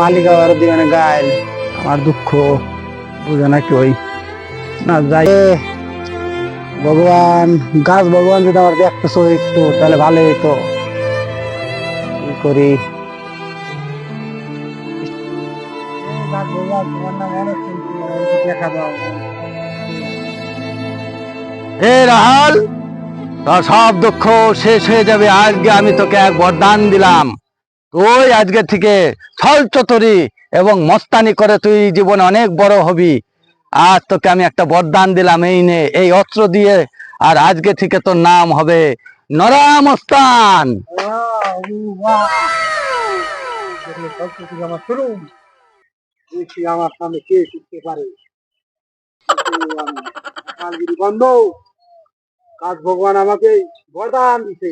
মালিক আবার দিওয়ানে গাইল আমার দুঃখ বুঝে না কি ওই না যাই ভগবান গাছ ভগবান যদি আমার দেখতেছো একটু তাহলে ভালোই হতো কি করি গাছ ভগবান তোমার নাম অনেক শুনছি দেখা দাও এ রাহাল, তোর সব দুঃখ শেষ হয়ে যাবে। আজকে আমি তোকে এক বরদান দিলাম। তুই আজকে থেকে ছল চতুরি এবং মস্তানি করে তুই জীবনে অনেক বড় হবি। আর তোকে আমি একটা বরদান দিলাম, এই নে এই অস্ত্র দিয়ে। আর আজকে থেকে তোর নাম হবে নরামস্তান। আমার শুরু দেখি আমার সামনে কে শিখতে পারে কালগিরি বন্ধ কাজ ভগবান আমাকে বরদান দিছে